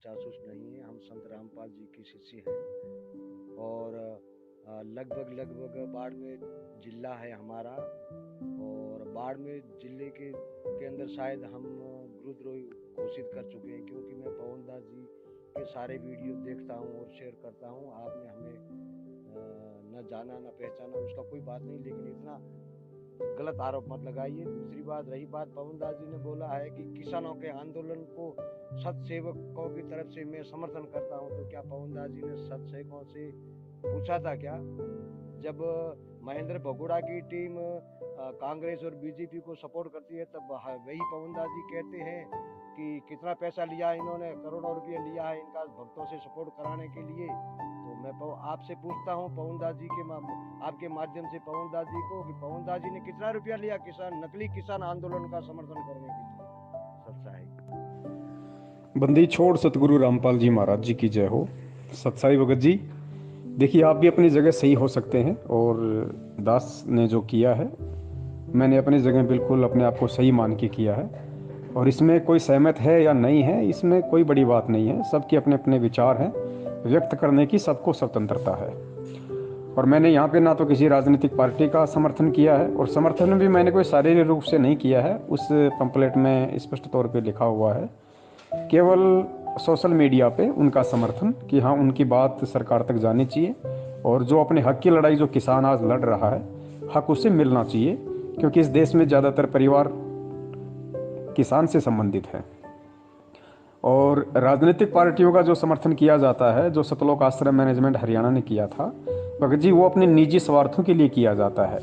जासूस नहीं है। हम संत रामपाल जी की शिष्य हैं और लगभग लगभग बाड़मेर जिला है हमारा। और बाड़मेर जिले के अंदर शायद हम गुरुद्रोही घोषित कर चुके हैं, क्योंकि मैं पवन दास जी के सारे वीडियो देखता हूँ और शेयर करता हूँ। आपने हमें न जाना न पहचाना, उसका कोई बात नहीं, लेकिन इतना गलत आरोप मत लगाइए। दूसरी बात, रही बात, पवन दास जी ने बोला है कि किसानों के आंदोलन को सत सेवकों की तरफ से मैं समर्थन करता हूं, तो क्या पवन दास जी ने सत सेवकों से पूछा था क्या? जब महेंद्र भगोड़ा की टीम कांग्रेस और बीजेपी को सपोर्ट करती है, तब वही पवन दास जी कहते हैं कि कितना पैसा लिया इन्होंने, करोड़ों रुपये लिया है इनका भक्तों से सपोर्ट कराने के लिए। तो मैं आपसे पूछता हूँ पवन दास जी के आपके माध्यम से पवन दास जी को, कि पवन दास जी ने कितना रुपया लिया नकली किसान आंदोलन का समर्थन करने के लिए? सच्चाई। बंदी छोड़ सतगुरु रामपाल जी महाराज जी की जय हो। सत्साई भगत जी, देखिए आप भी अपनी जगह सही हो सकते हैं, और दास ने जो किया है मैंने अपनी जगह बिल्कुल अपने आप को सही मान के किया है, और इसमें कोई सहमत है या नहीं है इसमें कोई बड़ी बात नहीं है। सबके अपने अपने विचार हैं, व्यक्त करने की सबको स्वतंत्रता है। और मैंने यहाँ पे ना तो किसी राजनीतिक पार्टी का समर्थन किया है, और समर्थन भी मैंने कोई शारीरिक रूप से नहीं किया है। उस पंपलेट में स्पष्ट तौर पे लिखा हुआ है, केवल सोशल मीडिया पे उनका समर्थन कि हाँ उनकी बात सरकार तक जानी चाहिए, और जो अपने हक की लड़ाई जो किसान आज लड़ रहा है, हक उसे मिलना चाहिए, क्योंकि इस देश में ज़्यादातर परिवार किसान से संबंधित है। और राजनीतिक पार्टियों का जो समर्थन किया जाता है, जो सतलोक आश्रम मैनेजमेंट हरियाणा ने किया था भगत जी, वो अपने निजी स्वार्थों के लिए किया जाता है।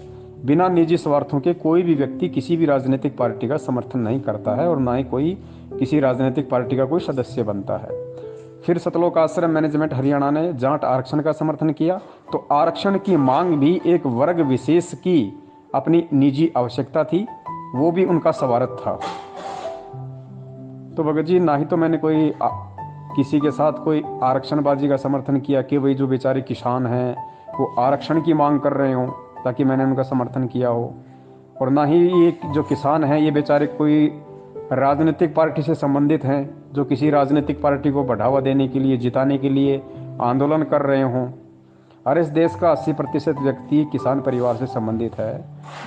बिना निजी स्वार्थों के कोई भी व्यक्ति किसी भी राजनीतिक पार्टी का समर्थन नहीं करता है, और ना ही कोई किसी राजनीतिक पार्टी का कोई सदस्य बनता है। फिर सतलोक आश्रम मैनेजमेंट हरियाणा ने जाट आरक्षण का समर्थन किया, तो आरक्षण की मांग भी एक वर्ग विशेष की अपनी निजी आवश्यकता थी, वो भी उनका स्वार्थ था। तो भगत जी, ना ही तो मैंने कोई किसी के साथ कोई आरक्षणबाजी का समर्थन किया कि वही जो बेचारे किसान हैं वो आरक्षण की मांग कर रहे हों ताकि मैंने उनका समर्थन किया हो, और ना ही ये जो किसान हैं ये बेचारे कोई राजनीतिक पार्टी से संबंधित हैं जो किसी राजनीतिक पार्टी को बढ़ावा देने के लिए, जिताने के लिए आंदोलन कर रहे हों। और इस देश का 80% व्यक्ति किसान परिवार से संबंधित है,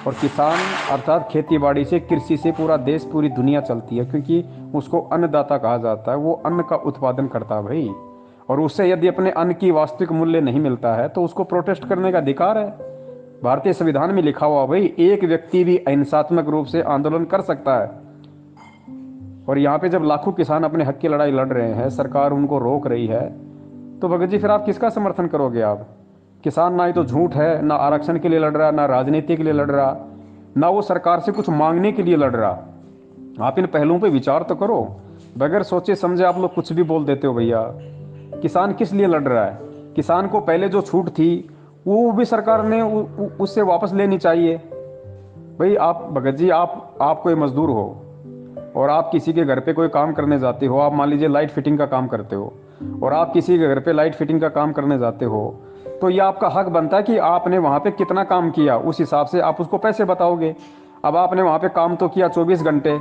और किसान अर्थात खेती बाड़ी से, कृषि से पूरा देश, पूरी दुनिया चलती है, क्योंकि उसको अन्नदाता कहा जाता है। वो अन्न का उत्पादन करता है भाई, और उससे यदि अपने अन्न की वास्तविक मूल्य नहीं मिलता है तो उसको प्रोटेस्ट करने का अधिकार है। भारतीय संविधान में लिखा हुआ भाई, एक व्यक्ति भी अहिंसात्मक रूप से आंदोलन कर सकता है। और यहाँ पे जब लाखों किसान अपने हक की लड़ाई लड़ रहे हैं, सरकार उनको रोक रही है, तो भगत जी फिर आप किसका समर्थन करोगे? आप किसान ना ही तो झूठ है, ना आरक्षण के लिए लड़ रहा, ना राजनीति के लिए लड़ रहा, ना वो सरकार से कुछ मांगने के लिए लड़ रहा। आप इन पहलुओं पे विचार तो करो। बगैर सोचे समझे आप लोग कुछ भी बोल देते हो भैया। किसान किस लिए लड़ रहा है? किसान को पहले जो छूट थी वो भी सरकार ने उससे वापस लेनी चाहिए। भाई आप भगत जी, आप कोई मजदूर हो और आप किसी के घर पे कोई काम करने जाते हो, आप मान लीजिए लाइट फिटिंग का काम करते हो, और आप किसी के घर पे लाइट फिटिंग का काम करने जाते हो, तो ये आपका हक बनता है कि आपने वहाँ पे कितना काम किया, उस हिसाब से आप उसको पैसे बताओगे। अब आपने वहाँ पे काम तो किया 24 घंटे,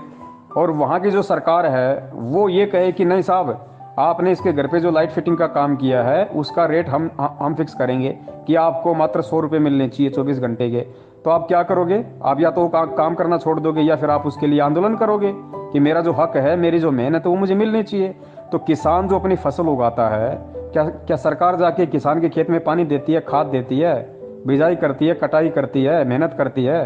और वहाँ की जो सरकार है वो ये कहे कि नहीं साहब, आपने इसके घर पे जो लाइट फिटिंग का काम किया है उसका रेट हम फिक्स करेंगे कि आपको मात्र 100 रुपये मिलने चाहिए 24 घंटे के। तो आप क्या करोगे? आप या तो काम करना छोड़ दोगे, या फिर आप उसके लिए आंदोलन करोगे कि मेरा जो हक है, मेरी जो मेहनत है वो मुझे मिलनी चाहिए। तो किसान जो अपनी फसल उगाता है, क्या क्या सरकार जाके किसान के खेत में पानी देती है, खाद देती है, बिजाई करती है, कटाई करती है, मेहनत करती है?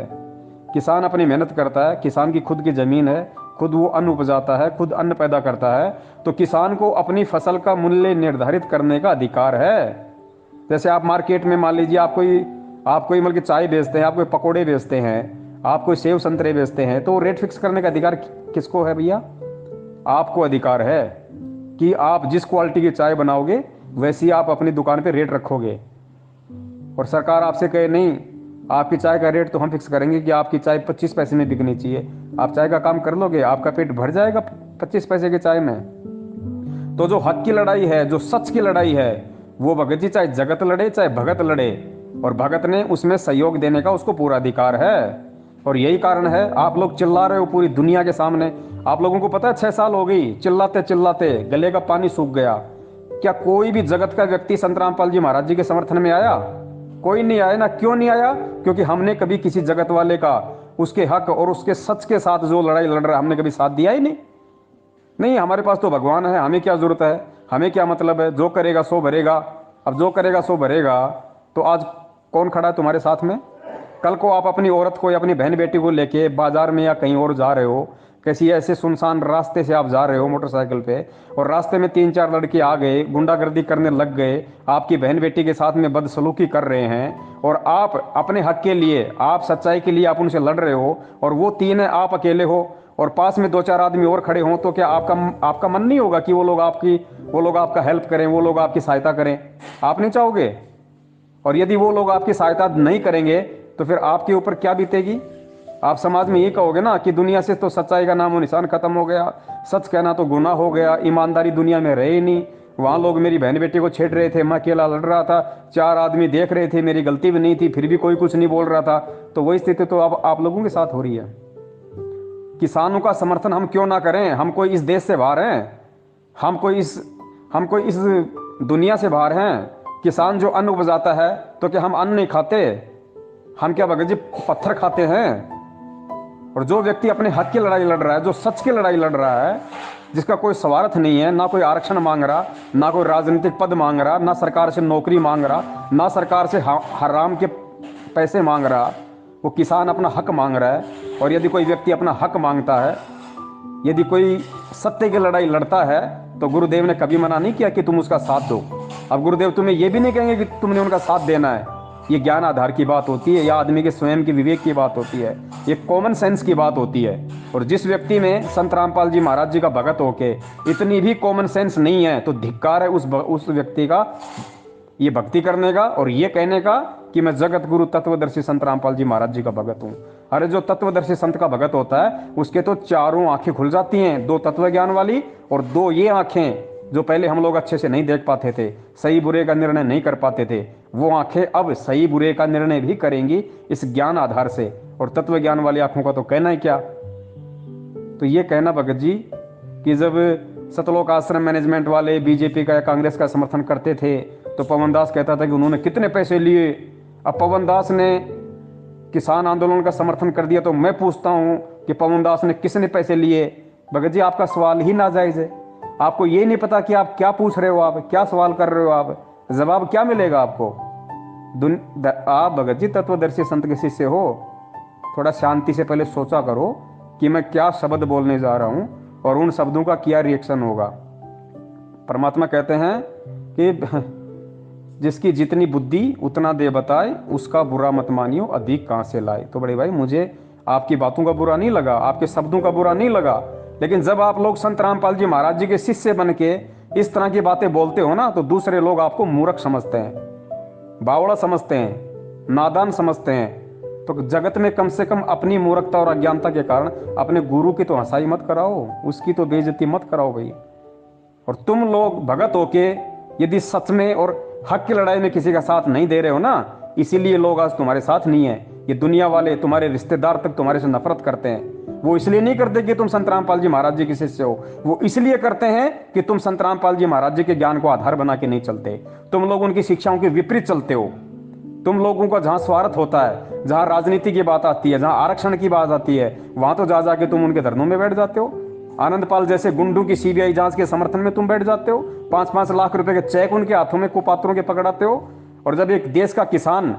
किसान अपनी मेहनत करता है, किसान की खुद की ज़मीन है, खुद वो अन्न उपजाता है, खुद अन्न पैदा करता है, तो किसान को अपनी फसल का मूल्य निर्धारित करने का अधिकार है। जैसे आप मार्केट में मान लीजिए आप कोई मतलब चाय बेचते हैं, आप कोई पकौड़े बेचते हैं, आप कोई सेव संतरे बेचते हैं, तो रेट फिक्स करने का अधिकार किसको है भैया? आपको अधिकार है कि आप जिस क्वालिटी की चाय बनाओगे वैसी आप अपनी दुकान पे रेट रखोगे। और सरकार आपसे कहे नहीं, आपकी चाय का रेट तो हम फिक्स करेंगे कि आपकी चाय 25 पैसे में बिकनी चाहिए, आप चाय का काम कर लोगे, आपका पेट भर जाएगा 25 पैसे की चाय में। तो जो हक की लड़ाई है, जो सच की लड़ाई है, वो भगत जी चाहे जगत लड़े चाहे भगत लड़े, और भगत ने उसमें सहयोग देने का उसको पूरा अधिकार है। और यही कारण है आप लोग चिल्ला रहे हो पूरी दुनिया के सामने, आप लोगों को पता है 6 साल हो गई चिल्लाते चिल्लाते गले का पानी सूख गया। क्या कोई भी जगत का व्यक्ति संत रामपाल जी महाराज जी के समर्थन में आया? कोई नहीं आया ना। क्यों नहीं आया? क्योंकि हमने कभी किसी जगत वाले का उसके हक और उसके सच के साथ जो लड़ाई लड़ रहा है हमने कभी साथ दिया ही नहीं। नहीं, हमारे पास तो भगवान है, हमें क्या जरूरत है, हमें क्या मतलब है, जो करेगा सो भरेगा। अब जो करेगा सो भरेगा, तो आज कौन खड़ा है तुम्हारे साथ में? कल को आप अपनी औरत को या अपनी बहन बेटी को लेके बाजार में या कहीं और जा रहे हो, किसी ऐसे सुनसान रास्ते से आप जा रहे हो मोटरसाइकिल पे, और रास्ते में 3-4 लड़के आ गए, गुंडागर्दी करने लग गए, आपकी बहन बेटी के साथ में बदसलूकी कर रहे हैं, और आप अपने हक के लिए, आप सच्चाई के लिए आप उनसे लड़ रहे हो, और वो 3 है, आप अकेले हो, और पास में 2-4 आदमी और खड़े हों, तो क्या आपका मन नहीं होगा कि वो लोग आपका हेल्प करें, वो लोग आपकी सहायता करें? आप नहीं चाहोगे? और यदि वो लोग आपकी सहायता नहीं करेंगे तो फिर आपके ऊपर क्या बीतेगी? आप समाज में ये कहोगे ना कि दुनिया से तो सच्चाई का नामो निशान खत्म हो गया, सच कहना तो गुनाह हो गया, ईमानदारी दुनिया में रहे ही नहीं। वहां लोग मेरी बहन बेटी को छेड़ रहे थे, मैं अकेला लड़ रहा था, 4 आदमी देख रहे थे, मेरी गलती भी नहीं थी, फिर भी कोई कुछ नहीं बोल रहा था। तो वही स्थिति तो अब आप लोगों के साथ हो रही है। किसानों का समर्थन हम क्यों ना करें? हम कोई इस देश से बाहर हैं? हम कोई इस दुनिया से बाहर हैं? किसान जो अन्न उपजाता है, तो क्या हम अन्न नहीं खाते? हम क्या भगत जी पत्थर खाते हैं? और जो व्यक्ति अपने हक की लड़ाई लड़ रहा है, जो सच की लड़ाई लड़ रहा है, जिसका कोई स्वार्थ नहीं है, ना कोई आरक्षण मांग रहा, ना कोई राजनीतिक पद मांग रहा, ना सरकार से नौकरी मांग रहा, ना सरकार से हराम के पैसे मांग रहा, वो किसान अपना हक मांग रहा है। और यदि कोई व्यक्ति अपना हक मांगता है, यदि कोई सत्य की लड़ाई लड़ता है, तो गुरुदेव ने कभी मना नहीं किया कि तुम उसका साथ दो। अब गुरुदेव तुम्हें यह भी नहीं कहेंगे कि तुमने उनका साथ देना है। ये ज्ञान आधार की बात होती है, या आदमी के स्वयं के विवेक की बात होती है, ये कॉमन सेंस की बात होती है। और जिस व्यक्ति में संत रामपाल जी महाराज जी का भगत होके इतनी भी कॉमन सेंस नहीं है, तो धिक्कार है उस व्यक्ति का ये भक्ति करने का और ये कहने का कि मैं जगत गुरु तत्वदर्शी संत रामपाल जी महाराज जी का भगत हूँ। अरे जो तत्वदर्शी संत का भगत होता है उसके तो चारों आंखें खुल जाती हैं, 2 तत्व ज्ञान वाली और 2 ये आंखें जो पहले हम लोग अच्छे से नहीं देख पाते थे, सही बुरे का निर्णय नहीं कर पाते थे, वो आंखें अब सही बुरे का निर्णय भी करेंगी इस ज्ञान आधार से। और तत्व ज्ञान वाली आंखों का तो कहना ही क्या। तो ये कहना भगत जी कि जब सतलोक आश्रम मैनेजमेंट वाले बीजेपी का या कांग्रेस का समर्थन करते थे, तो पवन दास कहता था कि उन्होंने कितने पैसे लिए। अब पवन दास ने किसान आंदोलन का समर्थन कर दिया, तो मैं पूछता हूं कि पवन दास ने किसने पैसे लिए? भगत जी आपका सवाल ही नाजायज है। आपको ये नहीं पता कि आप क्या पूछ रहे हो, आप क्या सवाल कर रहे हो, आप जवाब क्या मिलेगा आपको? आप भगत जी तत्वदर्शी संत के शिष्य हो, थोड़ा शांति से पहले सोचा करो कि मैं क्या शब्द बोलने जा रहा हूं और उन शब्दों का क्या रिएक्शन होगा। परमात्मा कहते हैं कि जिसकी जितनी बुद्धि उतना दे बताए, उसका बुरा मत मानियो, अधिक कहां से लाए। तो बड़े भाई मुझे आपकी बातों का बुरा नहीं लगा, आपके शब्दों का बुरा नहीं लगा, लेकिन जब आप लोग संत रामपाल जी महाराज जी के शिष्य बन के इस तरह की बातें बोलते हो ना, तो दूसरे लोग आपको मूर्ख समझते हैं, बावड़ा समझते हैं, नादान समझते हैं। तो जगत में कम से कम अपनी मूर्खता और अज्ञानता के कारण अपने गुरु की तो हंसाई मत कराओ, उसकी तो बेइज्जती मत कराओ भाई। और तुम लोग भगत होके यदि सच में और हक की लड़ाई में किसी का साथ नहीं दे रहे हो ना, इसीलिए लोग आज तुम्हारे साथ नहीं है। ये दुनिया वाले, तुम्हारे रिश्तेदार तक तुम्हारे से नफरत करते हैं। वो इसलिए नहीं करते कि तुम संत रामपाल जी महाराज जी के शिष्य हो, वो इसलिए करते हैं कि तुम संत रामपाल जी महाराज जी के ज्ञान को आधार बना के नहीं चलते। तुम लोग उनकी शिक्षाओं के विपरीत चलते हो। तुम लोगों का जहां स्वार्थ होता है, जहां राजनीति की बात आती है, जहां आरक्षण की बात आती है, वहां तो जा जाके तुम उनके धरनों में बैठ जाते हो। आनंदपाल जैसे गुंडों की सीबीआई जांच के समर्थन में तुम बैठ जाते हो, 5-5 लाख रुपए के चेक उनके हाथों में कुपात्रों के पकड़ाते हो। और जब एक देश का किसान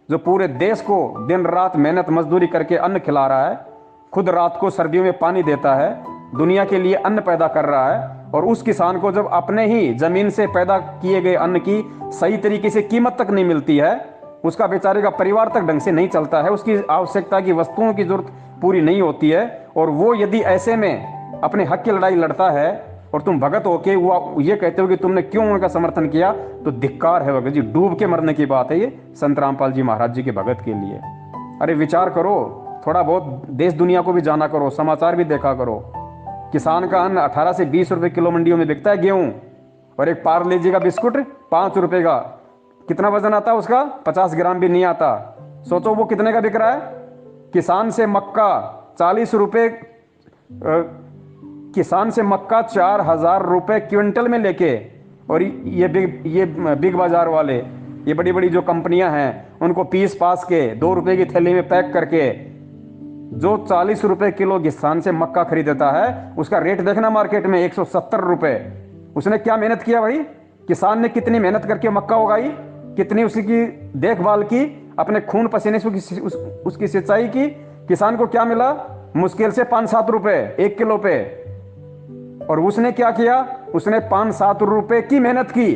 जो पूरे देश को दिन रात मेहनत मजदूरी करके अन्न खिला रहा है, खुद रात को सर्दियों में पानी देता है, दुनिया के लिए अन्न पैदा कर रहा है, और उस किसान को जब अपने ही जमीन से पैदा किए गए अन्न की सही तरीके से कीमत तक नहीं मिलती है, उसका बेचारे का परिवार तक ढंग से नहीं चलता है, उसकी आवश्यकता की वस्तुओं की जरूरत पूरी नहीं होती है, और वो यदि ऐसे में अपने हक की लड़ाई लड़ता है और तुम भगत होके वो ये कहते हो कि तुमने क्यों उनका समर्थन किया, तो धिक्कार है भगत जी, डूब के मरने की बात है ये संत रामपाल जी महाराज जी के भगत के लिए। अरे विचार करो, थोड़ा बहुत देश दुनिया को भी जाना करो, समाचार भी देखा करो। किसान का अन्न 18 से 20 रुपए किलो मंडियों में बिकता है गेहूं, और एक पार्ले जी का बिस्कुट 5 रुपए का। कितना वजन आता है उसका? 50 ग्राम भी नहीं आता। सोचो वो कितने का बिक रहा है। किसान से मक्का 40 रुपए किसान से मक्का 4,000 रुपए क्विंटल में लेके, और ये बिग बाजार वाले, ये बड़ी बड़ी जो कंपनियां हैं, उनको पीस पास के 2 रुपए की थैली में पैक करके जो 40 रुपए किलो किसान से मक्का खरीदता है, उसका रेट देखना मार्केट में 170 रुपए। उसने क्या मेहनत किया भाई? किसान ने कितनी मेहनत करके मक्का उगाई, कितनी उसकी देखभाल की, अपने खून पसीने से उसकी सिंचाई की। किसान को क्या मिला? मुश्किल से 5-7 रुपए 1 किलो पे। और उसने क्या किया? उसने 5-7 रुपए की मेहनत की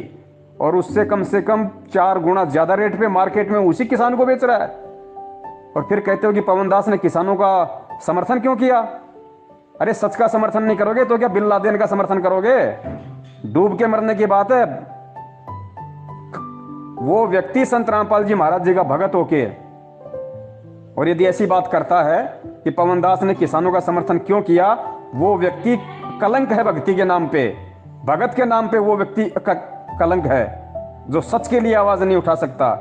और उससे कम से कम 4 गुना ज्यादा रेट पे मार्केट में उसी किसान को बेच रहा है। और फिर कहते हो कि पवन दास ने किसानों का समर्थन क्यों किया? अरे सच का समर्थन नहीं करोगे तो क्या बिन लादेन का समर्थन करोगे? डूब के मरने की बात है। वो व्यक्ति संत रामपाल जी महाराज जी का भगत होके, और यदि ऐसी बात करता है कि पवन दास ने किसानों का समर्थन क्यों किया, वो व्यक्ति कलंक है भक्ति के नाम पे। भगत के नाम पे वो व्यक्ति कलंक है, जो सच के लिए आवाज नहीं उठा सकता,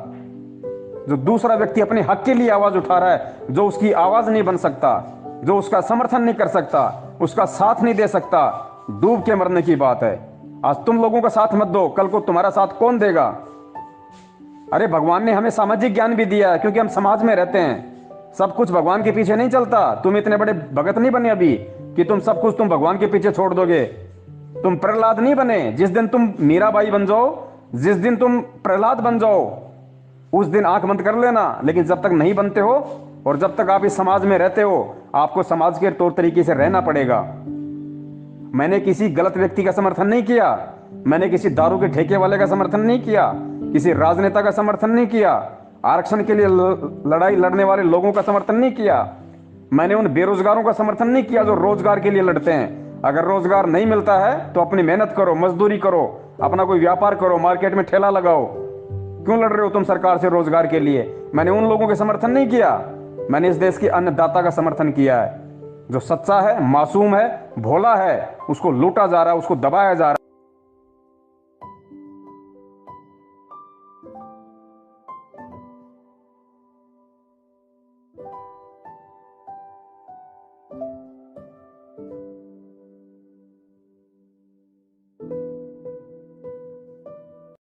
जो दूसरा व्यक्ति अपने हक के लिए आवाज उठा रहा है, जो उसकी आवाज नहीं बन सकता, जो उसका समर्थन नहीं कर सकता, उसका साथ नहीं दे सकता, डूब के मरने की बात है। आज तुम लोगों का साथ मत दो, कल को तुम्हारा साथ कौन देगा? अरे भगवान ने हमें सामाजिक ज्ञान भी दिया है, क्योंकि हम समाज में रहते हैं। सब कुछ भगवान के पीछे नहीं चलता। तुम इतने बड़े भगत नहीं बने अभी कि तुम सब कुछ तुम भगवान के पीछे छोड़ दोगे। तुम प्रहलाद नहीं बने। जिस दिन तुम मीराबाई बन जाओ, जिस दिन तुम प्रहलाद बन जाओ, उस दिन आंख बंद कर लेना। लेकिन जब तक नहीं बनते हो और जब तक आप इस समाज में रहते हो, आपको समाज के तौर तरीके से रहना पड़ेगा। मैंने किसी गलत व्यक्ति का समर्थन नहीं किया, मैंने किसी दारू के ठेके वाले का समर्थन नहीं किया, किसी राजनेता का समर्थन नहीं किया, आरक्षण के लिए लड़ाई लड़ने वाले लोगों का समर्थन नहीं किया, मैंने उन बेरोजगारों का समर्थन नहीं किया जो रोजगार के लिए लड़ते हैं। अगर रोजगार नहीं मिलता है तो अपनी मेहनत करो, मजदूरी करो, अपना कोई व्यापार करो, मार्केट में ठेला लगाओ। क्यों लड़ रहे हो तुम सरकार से रोजगार के लिए? मैंने उन लोगों के समर्थन नहीं किया, मैंने इस देश के अन्नदाता का समर्थन किया है, जो सच्चा है, मासूम है, भोला है। उसको लूटा जा रहा है, उसको दबाया जा रहा है।